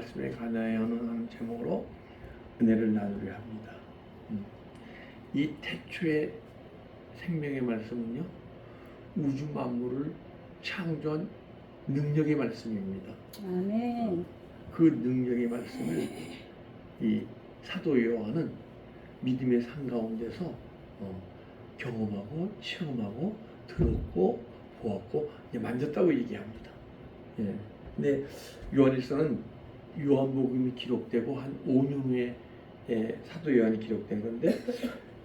말씀에 관하여 하는 제목으로 은혜를 나누려 합니다. 이 태초의 생명의 말씀은요, 우주 만물을 창조한 능력의 말씀입니다. 아멘. 그 능력의 말씀을 이 사도 요한은 믿음의 산 가운데서 경험하고 체험하고 들었고 보았고 만졌다고 얘기합니다. 예. 근데 요한일서는 요한복음이 기록되고 한 5년 후에 사도 요한이 기록된 건데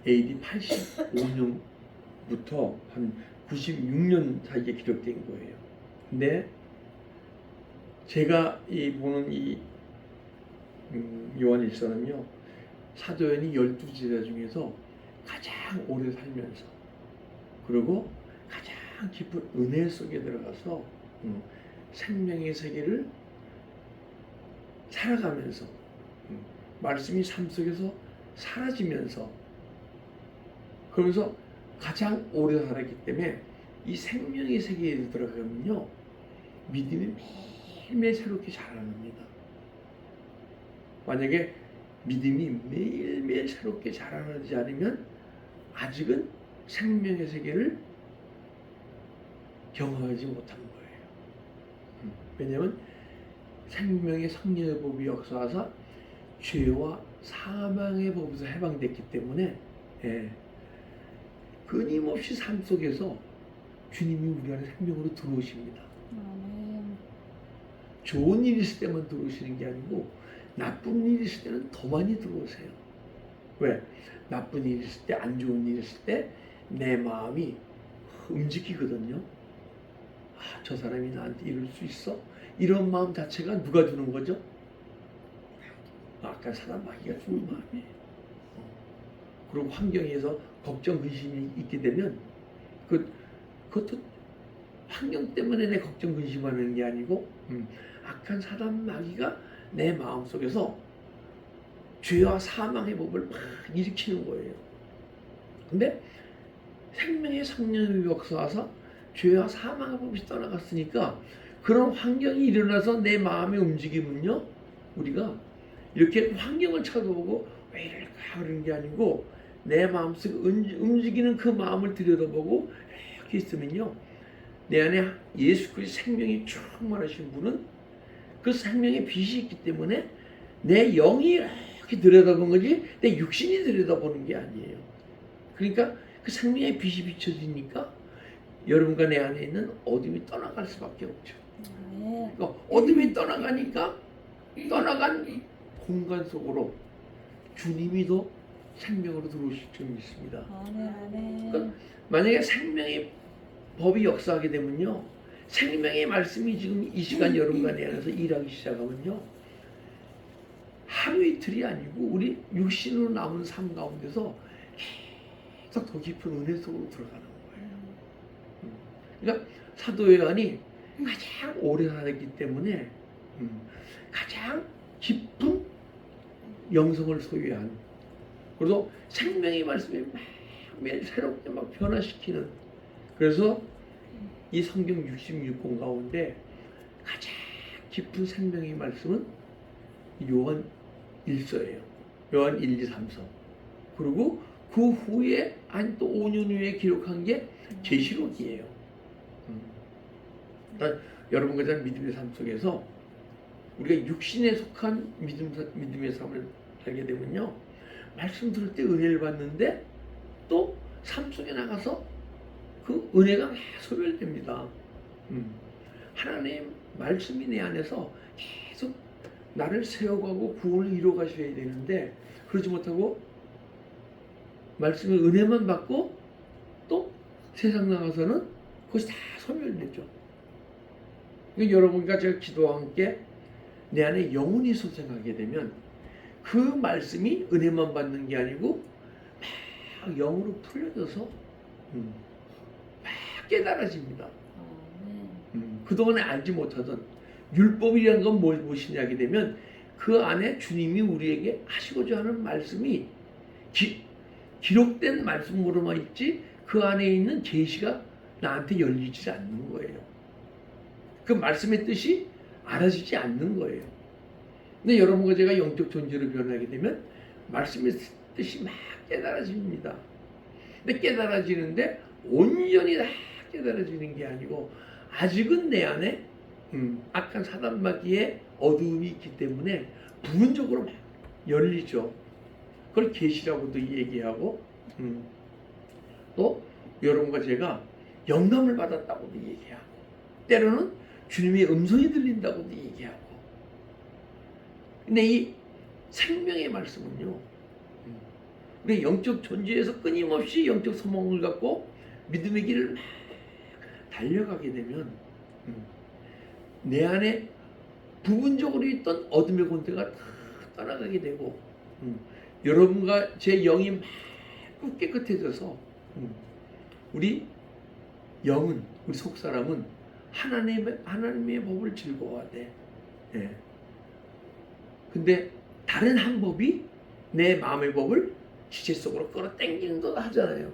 AD 85년부터 한 96년 사이에 기록된 거예요. 근데 제가 보는 이 요한일서는요, 사도 요한이 12제자 중에서 가장 오래 살면서, 그리고 가장 깊은 은혜 속에 들어가서 생명의 세계를 살아가면서 말씀이 삶 속에서 사라지면서, 그러면서 가장 오래 살았기 때문에 이 생명의 세계에 들어가면요, 믿음이 매일매일 새롭게 자라납니다. 만약에 믿음이 매일매일 새롭게 자라나지 않으면 아직은 생명의 세계를 경험하지 못하는 거예요. 왜냐하면 생명의 성령의 법이 역사하사 죄와 사망의 법에서 해방됐기 때문에 끊임없이 삶 속에서 주님이 우리 안에 생명으로 들어오십니다. 아멘. 좋은 일이 있을 때만 들어오시는 게 아니고 나쁜 일이 있을 때는 더 많이 들어오세요. 왜? 나쁜 일이 있을 때, 안 좋은 일이 있을 때 내 마음이 움직이거든요. 저 사람이 나한테 이럴 수 있어? 이런 마음 자체가 누가 주는 거죠? 아까 사람 마귀가 주는 마음이에요. 그리고 환경에서 걱정, 근심이 있게 되면 그것도 환경 때문에 내 걱정, 근심하는 게 아니고 악한 사람 마귀가 내 마음속에서 죄와 사망의 법을 막 일으키는 거예요. 근데 생명의 성령이 역사하사 죄와 사망의 법이 떠나갔으니까 그런 환경이 일어나서 내 마음의 움직임은요, 우리가 이렇게 환경을 쳐다보고 왜 이럴까 그런 게 아니고 내 마음속에 움직이는 그 마음을 들여다보고 이렇게 있으면요, 내 안에 예수 그리스도의 생명이 충만하신 분은 그 생명의 빛이 있기 때문에 내 영이 이렇게 들여다보는 거지 내 육신이 들여다보는 게 아니에요. 그러니까 그 생명의 빛이 비춰지니까 여러분과 내 안에 있는 어둠이 떠나갈 수밖에 없죠. 그러니까 어둠이 떠나가니까 떠나간 공간 속으로 주님이 더 생명으로 들어오실 줄 믿습니다. 그러니까 만약에 생명의 법이 역사하게 되면요, 생명의 말씀이 지금 이 시간 여러분과 내 안에서 일하기 시작하면요, 하루 이틀이 아니고 우리 육신으로 남은 삶 가운데서 계속 더 깊은 은혜 속으로 들어가는 거예요. 그러니까 사도 요한이 가장 오래 살았기 때문에 가장 깊은 영성을 소유한, 그래서 생명의 말씀이 매일 새롭게 막 변화시키는, 그래서 이 성경 66권 가운데 가장 깊은 생명의 말씀은 요한 1서예요. 요한 1, 2, 3서. 그리고 그 후에 한 또 5년 후에 기록한 게 계시록이에요. 그러니까 여러분과 저는 믿음의 삶 속에서 우리가 육신에 속한 믿음의 삶을 살게 되면요, 말씀 들을 때 은혜를 받는데 또 삶 속에 나가서 그 은혜가 소멸됩니다. 하나님 말씀이 내 안에서 계속 나를 세워가고 구원을 이루어가셔야 되는데 그러지 못하고 말씀의 은혜만 받고 또 세상 나가서는 그것이 다 소멸되죠. 그러니까 여러분과 제가 기도와 함께 내 안에 영혼이 소생하게 되면 그 말씀이 은혜만 받는 게 아니고 막 영으로 풀려져서 막 깨달아집니다. 그동안에 알지 못하던 율법이라는 건 무엇이냐 하게 되면 그 안에 주님이 우리에게 하시고자 하는 말씀이 기록된 말씀으로만 있지 그 안에 있는 계시가 나한테 열리지 않는 거예요. 그 말씀의 뜻이 알아지지 않는 거예요. 근데 여러분과 제가 영적 존재로 변하게 되면 말씀의 뜻이 막 깨달아집니다. 근데 깨달아지는데 온전히 다 깨달아지는 게 아니고 아직은 내 안에 악한 사단마귀의 어두움이 있기 때문에 부분적으로 막 열리죠. 그걸 계시라고도 얘기하고 또 여러분과 제가 영감을 받았다고도 얘기하고 때로는 주님의 음성이 들린다고도 얘기하고 근데 이 생명의 말씀은요 우리 영적 존재에서 끊임없이 영적 소망을 갖고 믿음의 길을 막 달려가게 되면 내 안에 부분적으로 있던 어둠의 권세가 다 떠나가게 되고 여러분과 제 영이 막 깨끗해져서 우리 영은 우리 속사람은 하나님의 법을 즐거워하대. 예. 근데 다른 한 법이 내 마음의 법을 지체 속으로 끌어당기는 것 하잖아요.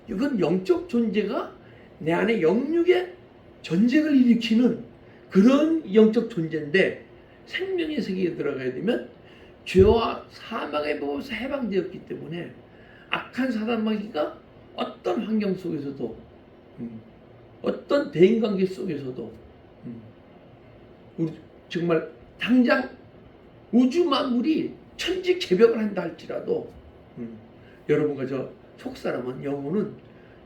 이건 영적 존재가 내 안에 영육의 전쟁을 일으키는 그런 영적 존재인데 생명의 세계에 들어가야 되면 죄와 사망의 법에서 해방되었기 때문에 악한 사단마귀가 어떤 환경 속에서도 어떤 대인관계 속에서도 우리 정말 당장 우주 만물이 천지개벽을 한다 할지라도 여러분과 저 속사람은 영혼은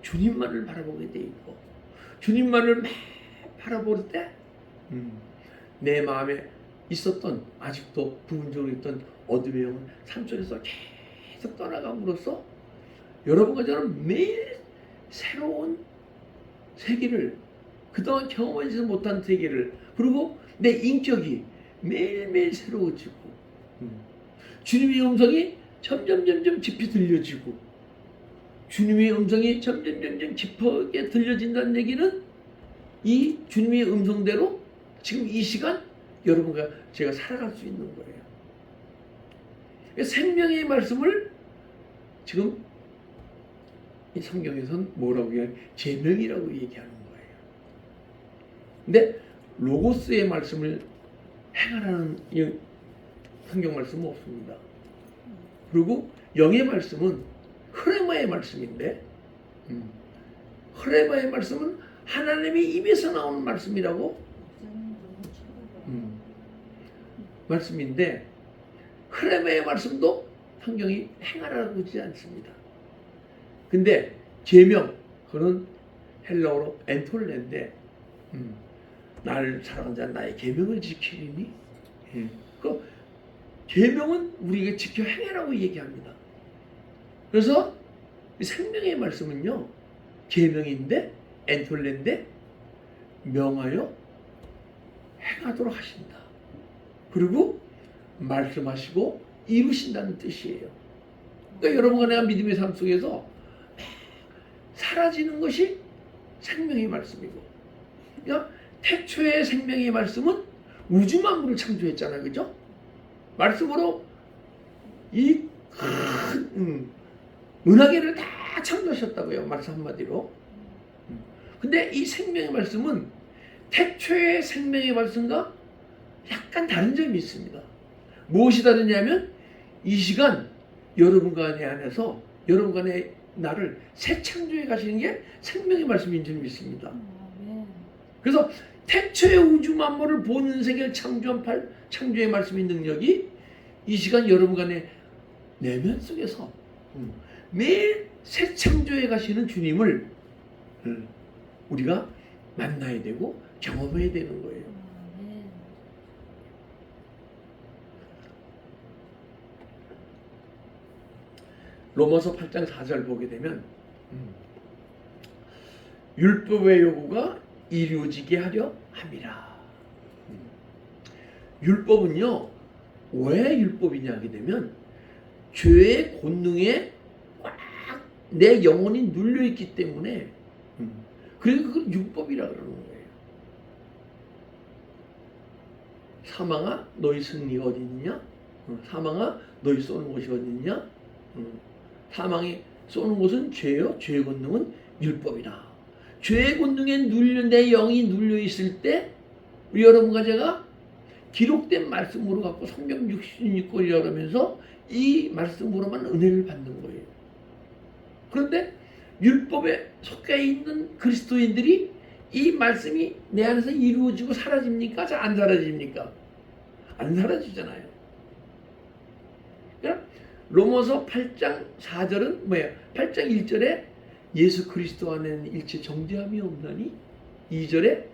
주님만을 바라보게 돼 있고 주님만을 막 바라볼 때 내 마음에 있었던 아직도 부분적으로 있던 어둠의 영은 산속에서 계속 떠나감으로써 여러분과 저는 매일 새로운 세계를 그동안 경험하지 못한 세계를 그리고 내 인격이 매일매일 새로워지고 주님의 음성이 점점 깊이 들려지고 주님의 음성이 점점 깊게 들려진다는 얘기는 이 주님의 음성대로 지금 이 시간 여러분과 제가 살아갈 수 있는 거예요. 생명의 말씀을 지금 이 성경에서는 뭐라고 얘기하냐? 계명이라고 얘기하는 거예요. 근데 로고스의 말씀을 행하라는 성경 말씀은 없습니다. 그리고 영의 말씀은 흐레마의 말씀인데 흐레마의 말씀은 하나님의 입에서 나오는 말씀이라고 말씀인데 흐레마의 말씀도 성경이 행하라고 하지 않습니다. 근데 계명 그는 헬라어로 엔톨레인데 나를 사랑하는 자 나의 계명을 지키리니 그 계명은 우리에게 지켜 행하라고 얘기합니다. 그래서 생명의 말씀은요 계명인데 엔톨레인데 명하여 행하도록 하신다. 그리고 말씀하시고 이루신다는 뜻이에요. 그러니까 여러분과 내가 믿음의 삶 속에서 사라지는 것이 생명의 말씀이고 그러니까 태초의 생명의 말씀은 우주 만물을 창조했잖아요. 그죠? 말씀으로 이 큰 은하계를 다 창조하셨다고요. 말씀 한마디로. 근데 이 생명의 말씀은 태초의 생명의 말씀과 약간 다른 점이 있습니다. 무엇이 다르냐면 이 시간 여러분과 내 안에서 여러분과 내 나를 새 창조해 가시는 게 생명의 말씀인 줄 믿습니다. 그래서 태초의 우주 만물을 보는 세계를 창조한 창조의 말씀의 능력이 이 시간 여러분과 내 내면 속에서 매일 새 창조해 가시는 주님을 우리가 만나야 되고 경험해야 되는 거예요. 로마서 8장 4절 보게 되면 율법의 요구가 이루어지게 하려 함이라. 율법은요 왜 율법이냐 하게 되면 죄의 본능에 꽉 내 영혼이 눌려있기 때문에 그래서 그걸 율법이라 그러는 거예요. 사망아 너희 승리가 어디 있느냐? 사망아 너희 쏘는 곳이 어디 있느냐? 사망이 쏘는 곳은 죄요. 죄의 권능은 율법이다. 죄의 권능에 내 영이 눌려 있을 때 우리 여러분과 제가 기록된 말씀으로 갖고 성경 66권이라고 하면서 이 말씀으로만 은혜를 받는 거예요. 그런데 율법에 속해 있는 그리스도인들이 이 말씀이 내 안에서 이루어지고 사라집니까? 잘 안 사라집니까? 안 사라지잖아요. 그러니까 로마서 8장 4절은 뭐예요? 8장 1절에 예수 그리스도 안에는 일체 정죄함이 없나니 2절에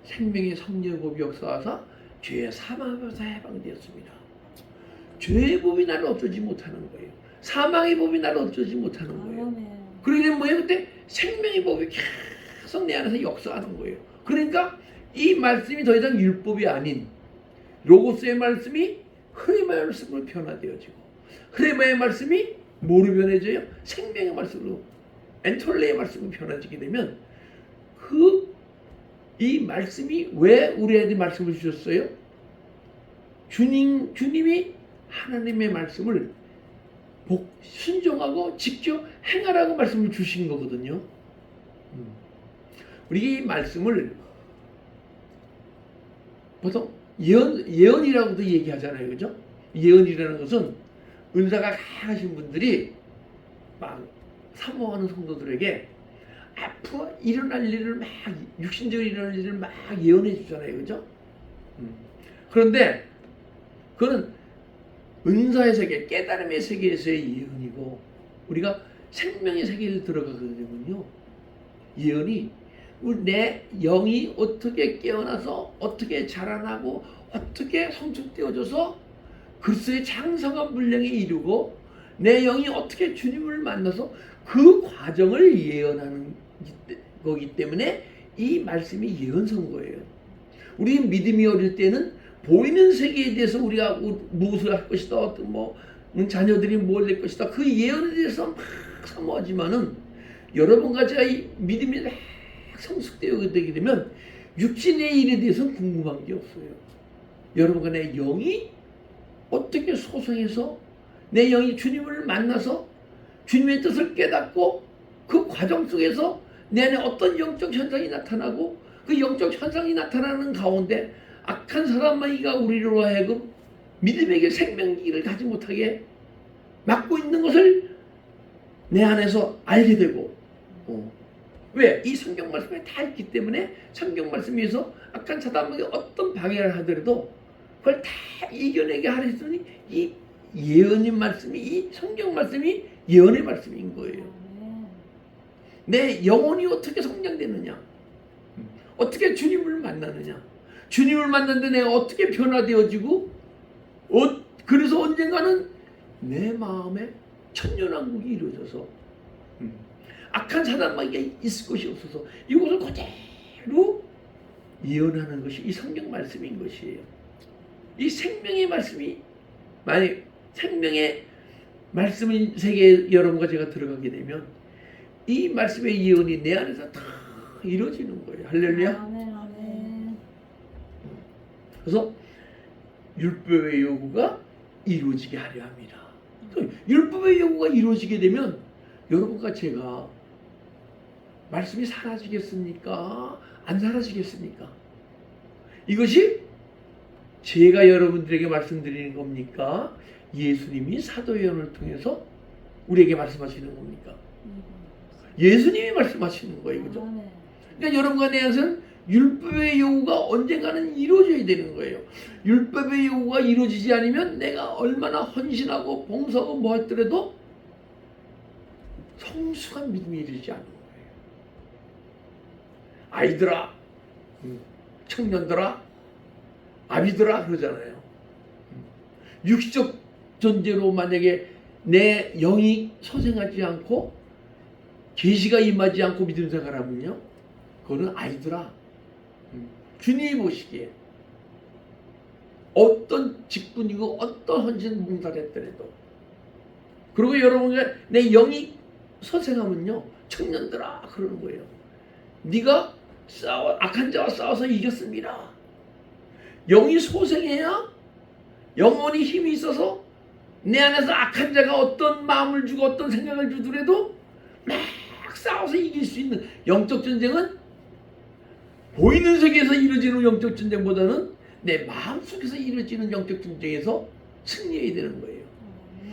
생명의 성령법이 역사하사 죄의 사망에서 해방되었습니다. 죄의 법이 나를 어쩌지 못하는 거예요. 사망의 법이 나를 어쩌지 못하는 거예요. 아멘. 그러니 뭐예요? 그때 생명의 법이 계속 내 안에서 역사하는 거예요. 그러니까 이 말씀이 더 이상 율법이 아닌 로고스의 말씀이 흐레마의 말씀으로 변화되어지고 흐레마의 말씀이 뭐로 변해져요? 생명의 말씀으로 엔톨레의 말씀으로 변화지게 되면 이 말씀이 왜 우리에게 말씀을 주셨어요? 주님이 하나님의 말씀을 순종하고 직접 행하라고 말씀을 주신 거거든요. 우리 이 말씀을 보통 예언이라고도 얘기하잖아요. 그죠? 예언이라는 것은 은사가 강하신 분들이 막 사모하는 성도들에게 앞으로 일어날 일을 막 육신적으로 일어날 일을 막 예언해 주잖아요. 그죠? 그런데 그거는 은사의 세계, 깨달음의 세계에서의 예언이고 우리가 생명의 세계에 들어가게 되면요. 예언이 내 영이 어떻게 깨어나서 어떻게 자라나고 어떻게 성숙되어져서 그리스도의 장성한 분량에 이르고 내 영이 어떻게 주님을 만나서 그 과정을 예언하는 거기 때문에 이 말씀이 예언서인 거예요. 우리 믿음이 어릴 때는 보이는 세계에 대해서 우리가 무엇을 할 것이다, 어떤 자녀들이 뭘 될 것이다, 그 예언에 대해서 막 사모하지만은 여러분과 제가 이 믿음이 막 성숙되게 되게 되면 육신의 일에 대해서는 궁금한 게 없어요. 여러분과 내 영이 어떻게 소성해서 내 영이 주님을 만나서 주님의 뜻을 깨닫고 그 과정 속에서 내 안에 어떤 영적 현상이 나타나고 그 영적 현상이 나타나는 가운데 악한 사람마이가 우리로 하여금 믿음에게 생명기를 가지 못하게 막고 있는 것을 내 안에서 알게 되고 왜? 이 성경 말씀에 다 있기 때문에 성경 말씀에서 악한 사람에게 어떤 방해를 하더라도 그걸 다 이겨내게 하랬더니 이 예언의 말씀이 이 성경 말씀이 예언의 말씀인 거예요. 내 영혼이 어떻게 성장되느냐, 어떻게 주님을 만나느냐, 주님을 만났는데 내가 어떻게 변화되어지고 그래서 언젠가는 내 마음에 천년왕국이 이루어져서 악한 사람에게 있을 것이 없어서 이것을 그대로 예언하는 것이 이 성경 말씀인 것이에요. 이 생명의 말씀이 만약 생명의 말씀의 세계에 여러분과 제가 들어가게 되면 이 말씀의 예언이 내 안에서 다 이루어지는 거예요. 할렐루야. 아멘, 아멘. 그래서 율법의 요구가 이루어지게 하려 합니다. 율법의 요구가 이루어지게 되면 여러분과 제가 말씀이 사라지겠습니까? 안 사라지겠습니까? 이것이 제가 여러분들에게 말씀드리는 겁니까? 예수님이 사도 요한을 통해서 우리에게 말씀하시는 겁니까? 예수님이 말씀하시는 거예요. 그죠? 그러니까 여러분과 내 안에서는 율법의 요구가 언젠가는 이루어져야 되는 거예요. 율법의 요구가 이루어지지 않으면 내가 얼마나 헌신하고 봉사하고 뭐 했더라도 성숙한 믿음이 이르지 않는 거예요. 아이들아, 청년들아, 아비들아 그러잖아요. 육적 존재로 만약에 내 영이 소생하지 않고 계시가 임하지 않고 믿음 생활하면요, 그거는 아이들아, 주님이 보시기에 어떤 직분이고 어떤 헌신 봉사를 했더라도, 그리고 여러분과 내 영이 소생하면요, 청년들아 그러는 거예요. 네가 악한 자와 싸워서 이겼습니다. 영이 소생해야 영혼이 힘이 있어서 내 안에서 악한 자가 어떤 마음을 주고 어떤 생각을 주더라도 막 싸워서 이길 수 있는 영적 전쟁은 보이는 세계에서 이루어지는 영적 전쟁보다는 내 마음속에서 이루어지는 영적 전쟁에서 승리해야 되는 거예요.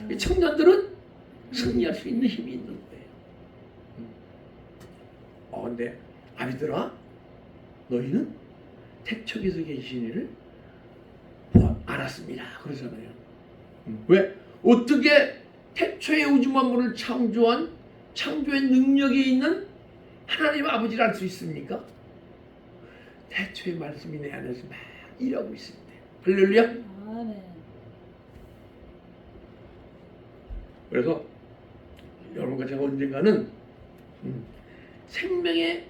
아멘. 청년들은 승리할 수 있는 힘이 있는 거예요. 근데 아비들아, 너희는 태초에서 계신 이를 알았습니다. 그러잖아요. 왜? 어떻게 태초에 우주 만물을 창조한 창조의 능력이 있는 하나님 아버지를 알 수 있습니까? 태초의 말씀이 내 안에서 막 일하고 있습니다. 할렐루야. 아멘. 그래서 여러분과 제가 언젠가는 생명의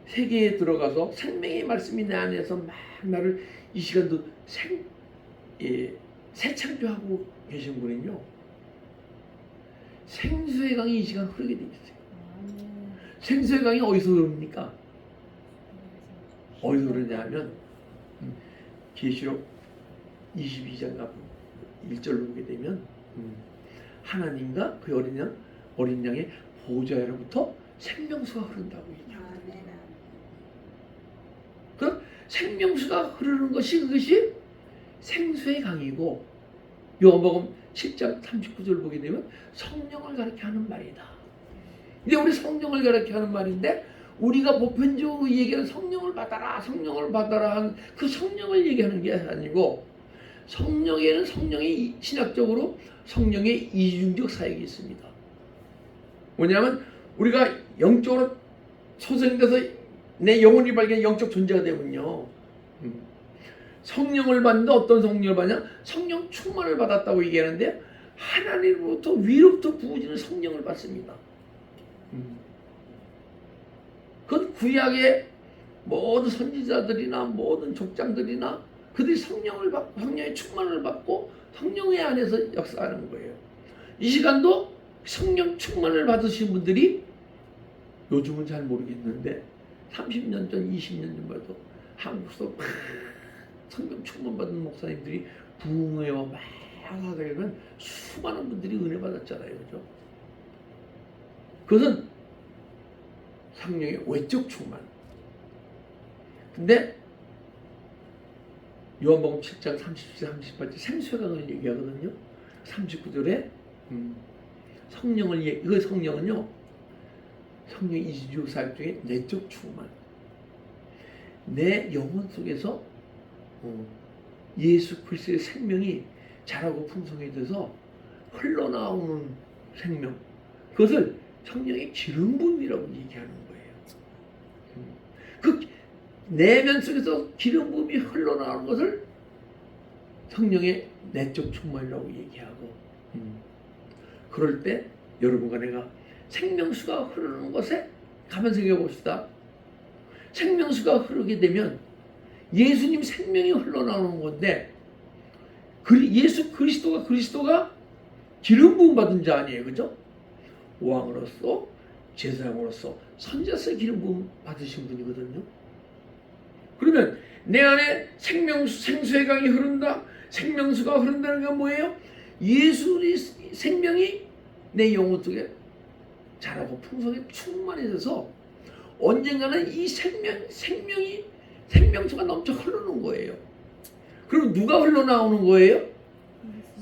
세계에 들어가서 생명의 말씀이 내 안에서 막 나를 이 시간도 새 창조하고 계신 분은요, 생수의 강이 이 시간 흐르게 되어 있어요. 아멘. 생수의 강이 어디서 흐릅니까? 어디서 흐르냐 하면 계시록 22장 1절로 보게 되면 하나님과 그 어린 양의 보좌로부터 생명수가 흐른다고 얘기합니다. 그 생명수가 흐르는 것이 그것이 생수의 강이고, 요한복음 7장 39절 보게 되면 성령을 가리켜 하는 말이다. 근데 우리 성령을 가리켜 하는 말인데, 우리가 보편적으로 얘기하는 성령을 받아라 하는 그 성령을 얘기하는 게 아니고, 성령에는 성령의 신학적으로 성령의 이중적 사역이 있습니다. 뭐냐면 우리가 영적으로 소생돼서 내 영혼이 발견 영적 존재가 되면요, 성령을 받는데 어떤 성령을 받냐? 성령 충만을 받았다고 얘기하는데, 하나님으로부터 위로부터 부어지는 성령을 받습니다. 그건 구약의 모든 선지자들이나 모든 족장들이나 그들이 성령을 받고 성령의 충만을 받고 성령의 안에서 역사하는 거예요. 이 시간도 성령 충만을 받으신 분들이, 요즘은 잘 모르겠는데 30년 전, 20년 전부터 한국에서 막 성령 충만 받은 목사님들이 부흥회와 막 하게 되면 수많은 분들이 은혜 받았잖아요. 그죠? 그것은 성령의 외적 충만. 근데 요한복음 7장 37, 38절 생수의 강을 얘기하거든요. 39절에 그 성령은요, 성령 이주 사역 중에 내적 충만. 내 영혼 속에서 예수 그리스도의 생명이 자라고 풍성해져서 흘러나오는 생명, 그것을 성령의 기름 부음이라고 얘기하는 거예요. 그 내면 속에서 기름 부음이 흘러나오는 것을 성령의 내적 충만이라고 얘기하고, 그럴 때 여러분과 내가 생명수가 흐르는 곳에 가만 생각해 봅시다. 생명수가 흐르게 되면 예수님 생명이 흘러나오는 건데, 예수 그리스도가 기름 부음 받은 자 아니에요, 그죠? 왕으로서 제사장으로서 선지자로서 기름 부음 받으신 분이거든요. 그러면 내 안에 생수의 강이 흐른다. 생명수가 흐른다는 건 뭐예요? 예수의 생명이 내 영혼 속에 자라고 풍성히 충만해져서 언젠가는 이 생명수가 넘쳐 흐르는 거예요. 그럼 누가 흘러나오는 거예요?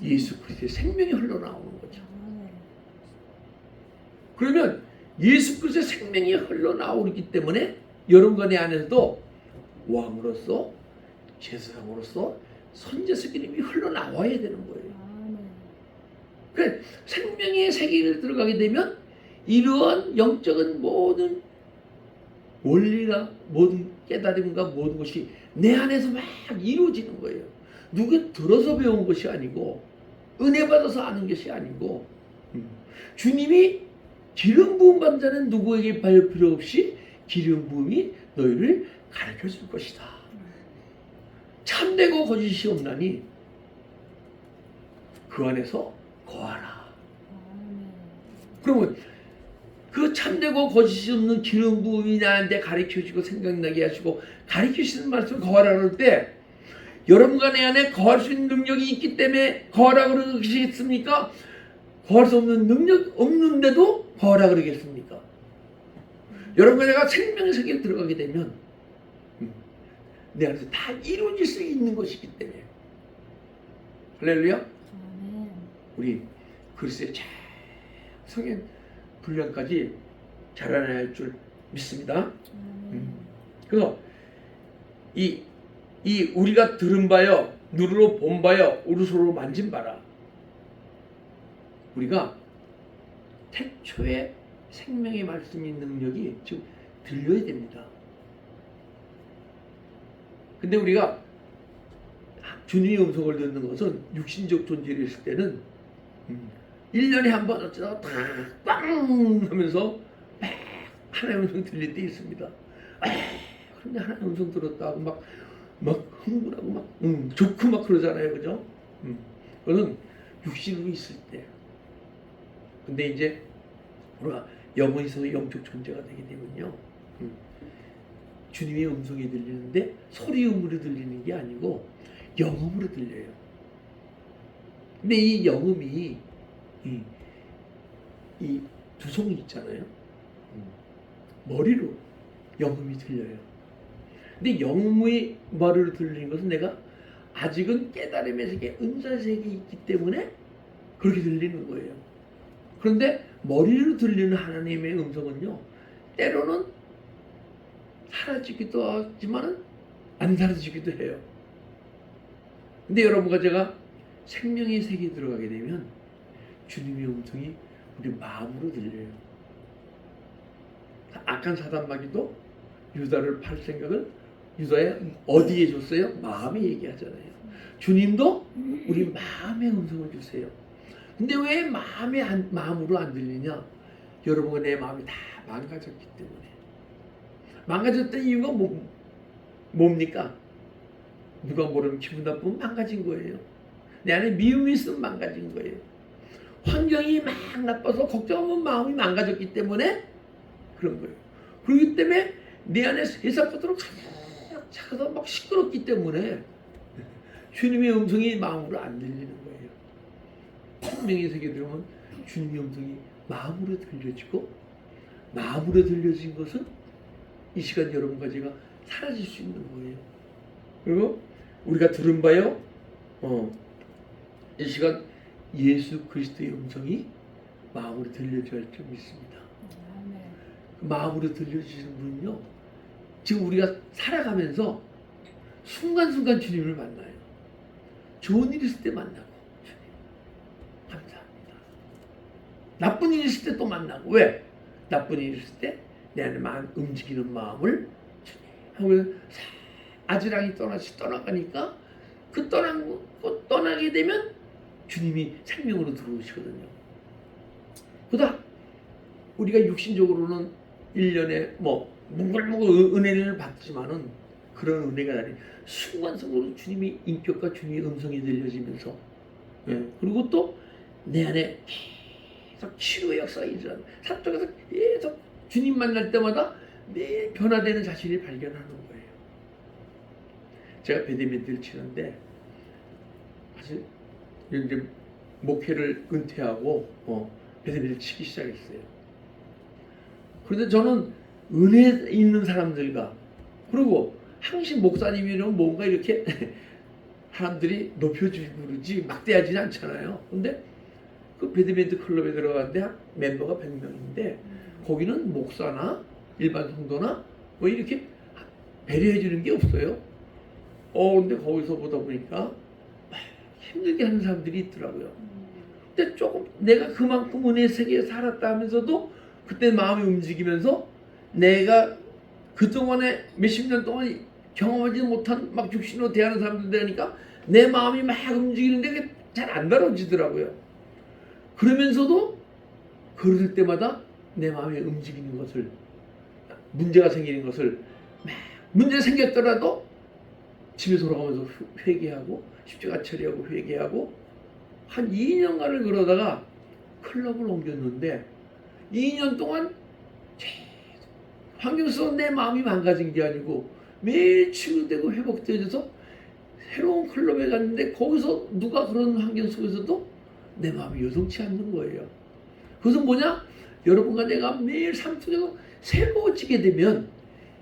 예수 그리스도의 생명이 흘러나오는 거죠. 그러면 예수 그리스도의 생명이 흘러나오기 때문에 여러분과 내 안에서도 왕으로서 제사장으로서 선지자 기름이 흘러나와야 되는 거예요. 그래, 생명의 세계를 들어가게 되면 이러한 영적인 모든 원리나 모든 깨달음과 모든 것이 내 안에서 막 이루어지는 거예요. 누가 들어서 배운 것이 아니고, 은혜 받아서 아는 것이 아니고, 주님이 기름 부음 받은 자는 누구에게 발 필요 없이 기름 부음이 너희를 가르쳐 줄 것이다. 참되고 거짓이 없나니 그 안에서 거하라. 그러면 그 참되고 거짓이 없는 기름 부음이 나한테 가르쳐주고 생각나게 하시고 가르치시는 말씀 거하라 그럴 때, 여러분과 내 안에 거할 수 있는 능력이 있기 때문에 거하라 그러시겠습니까? 거할 수 없는 능력 없는데도 거하라 그러겠습니까? 여러분과 내가 생명의 세계에 들어가게 되면 내 안에서 다 이루어질 수 있는 것이기 때문에. 할렐루야. 아멘. 우리 그리스도의 성령 분량까지 자라나야 할 줄 믿습니다. 아멘. 그래서 이 우리가 들은 바요, 눈으로 본 바요, 우리 손으로 만진 바라. 우리가 태초에 생명의 말씀의 능력이 지금 들려야 됩니다. 근데 우리가 주님의 음성을 듣는 것은 육신적 존재로 있을 때는 1년에 한 번 어쩌다가 탁빵 하면서 막 하나님의 음성 들릴 때 있습니다. 그런데 하나님의 음성 들었다고 막 흥분하고 막 좋고 막 그러잖아요. 그죠? 그거는 육신으로 있을 때. 근데 이제 우리가 영혼에서 영적 존재가 되게 되면요, 주님의 음성이 들리는데 소리음으로 들리는 게 아니고 영음으로 들려요. 근데 이 영음이 이 두성이 있잖아요. 머리로 영음이 들려요. 근데 영음의 머리로 들리는 것은 내가 아직은 깨달음의 세계, 은사 세계에 있기 때문에 그렇게 들리는 거예요. 그런데 머리로 들리는 하나님의 음성은요, 때로는 사라지기도 하지만 안 사라지기도 해요. 근데 여러분과 제가 생명의 세계에 들어가게 되면 주님의 음성이 우리 마음으로 들려요. 악한 사단마귀도 유다를 팔 생각을 유다에 어디에 줬어요? 마음에 얘기하잖아요. 주님도 우리 마음의 음성을 주세요. 근데 왜 마음으로 안 들리냐? 여러분과 내 마음이 다 망가졌기 때문에. 망가졌던 이유가 뭡니까? 누가 모르면 기분 나쁘면 망가진 거예요. 내 안에 미움이 있으면 망가진 거예요. 환경이 막 나빠서 걱정하면 마음이 망가졌기 때문에 그런 거예요. 그렇기 때문에 내 안에 세상부터로 가득 차서 막 시끄럽기 때문에 주님의 음성이 마음으로 안 들리는 거예요. 생명의 세계 들으면 주님의 음성이 마음으로 들려지고, 마음으로 들려진 것은 이 시간 여러분과 제가 사라질 수 있는 거예요. 그리고 우리가 들은 바요, 이 시간 예수 그리스도의 음성이 마음으로 들려져야 할 줄 믿습니다. 아멘. 마음으로 들려지는 분은요, 지금 우리가 살아가면서 순간순간 주님을 만나요. 좋은 일 있을 때 만나고, 주님 감사합니다. 나쁜 일 있을 때 또 만나고. 왜? 나쁜 일 있을 때 내 안에 움직이는 마음을 주님 하고 아즈랑이 떠나가니까 그 떠나게 되면 주님이 생명으로 들어오시거든요. 그다 우리가 육신적으로는 1년에 뭉글뭉글 은혜를 받지만은 그런 은혜가 아닌 순간적으로 주님의 인격과 주님의 음성이 들려지면서, 그리고 또 내 안에 계속 치유의 역사가 일어나는, 사쪽에서 계속 주님 만날 때마다 매일 변화되는 자신을 발견하는 거예요. 제가 배드민턴을 치는데 사실 이제 목회를 은퇴하고 배드민턴을 치기 시작했어요. 그런데 저는 은혜 있는 사람들과, 그리고 항상 목사님이면 뭔가 이렇게 사람들이 높여주지 부르지 막대하지는 않잖아요. 근데 그 배드민턴 클럽에 들어갔는데 멤버가 100명인데 거기는 목사나 일반 성도나 뭐 이렇게 배려해 주는 게 없어요. 근데 거기서 보다 보니까 힘들게 하는 사람들이 있더라고요. 근데 조금 내가 그만큼 은혜 세계에 살았다 하면서도 그때 마음이 움직이면서 내가 그동안에 몇십 년 동안 경험하지 못한 막 육신으로 대하는 사람들 되니까 내 마음이 막 움직이는데 잘 안 다뤄지더라고요. 그러면서도 그럴 때마다 내 마음이 움직이는 것을, 문제가 생기는 것을, 문제 생겼더라도 집에 돌아가면서 회개하고 십자가 처리하고 회개하고 한 2년간을 그러다가 클럽을 옮겼는데 2년 동안 환경 속에서 내 마음이 망가진 게 아니고 매일 치유되고 회복되어져서 새로운 클럽에 갔는데 거기서 누가 그런 환경 속에서도 내 마음이 요동치 않는 거예요. 그것은 뭐냐? 여러분과 내가 매일 삶 속에서 새로워지게 되면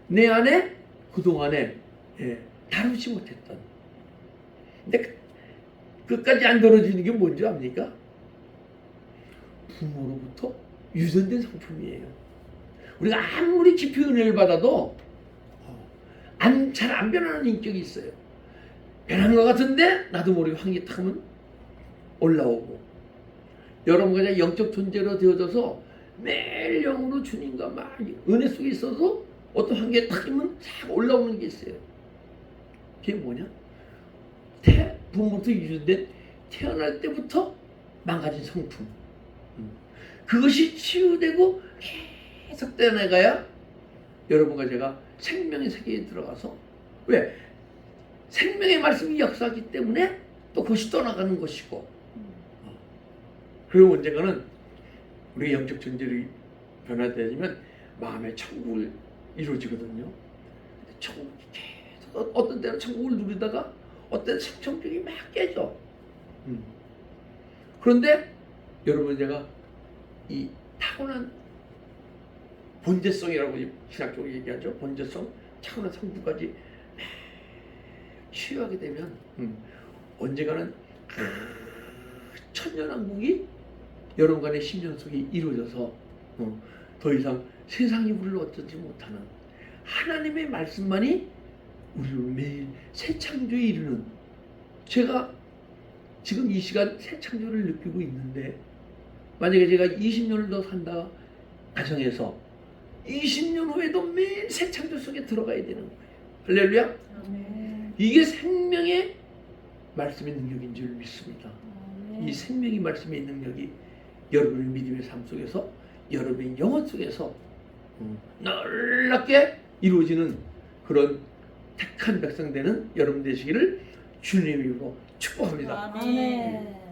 내 안에 그동안에 다루지 못했던. 근데 끝까지 안 다뤄지는 게 뭔지 압니까? 부모로부터 유전된 상품이에요. 우리가 아무리 깊이 은혜를 받아도 잘 안 변하는 인격이 있어요. 변한 것 같은데 나도 모르게 환기 탁하면 올라오고, 여러분과 영적 존재로 되어져서 매일 영으로 주님과 막 은혜 속에 있어서 어떤 환기에 탁하면 싹 올라오는 게 있어요. 그게 뭐냐? 부모부터 유전된 태어날 때부터 망가진 성품. 그것이 치유되고 계속 떼어나가야 여러분과 제가 생명의 세계에 들어가서, 왜? 생명의 말씀이 역사하기 때문에 또 그것이 떠나가는 것이고, 그리고 언젠가는 우리의 영적 존재를 변화되면 마음의 천국을 이루어지거든요. 천국이 계속 어떤 때는 천국을 누리다가 어떤 때는 성경이 막 깨져. 그런데 여러분, 제가 이 타고난 본제성이라고 신학적으로 얘기하죠. 본제성, 타고난 성부까지 치유하게 되면 언젠가는 천년왕국이 여러분간의 심령 속에 이루어져서 더 이상 세상이 우리를 어쩌지 못하는 하나님의 말씀만이 우리를 매일 새 창조에 이르는, 제가 지금 이 시간 새 창조를 느끼고 있는데, 만약에 제가 20년을 더 산다 가정해서 20년 후에도 매일 새 창조 속에 들어가야 되는 거예요. 할렐루야. 아멘. 이게 생명의 말씀의 능력인 줄 믿습니다. 아멘. 이 생명의 말씀의 능력이 여러분의 믿음의 삶 속에서, 여러분의 영혼 속에서 놀랍게 이루어지는 그런 택한 백성 되는 여러분 되시기를 주님의 이름으로 축복합니다. 아멘.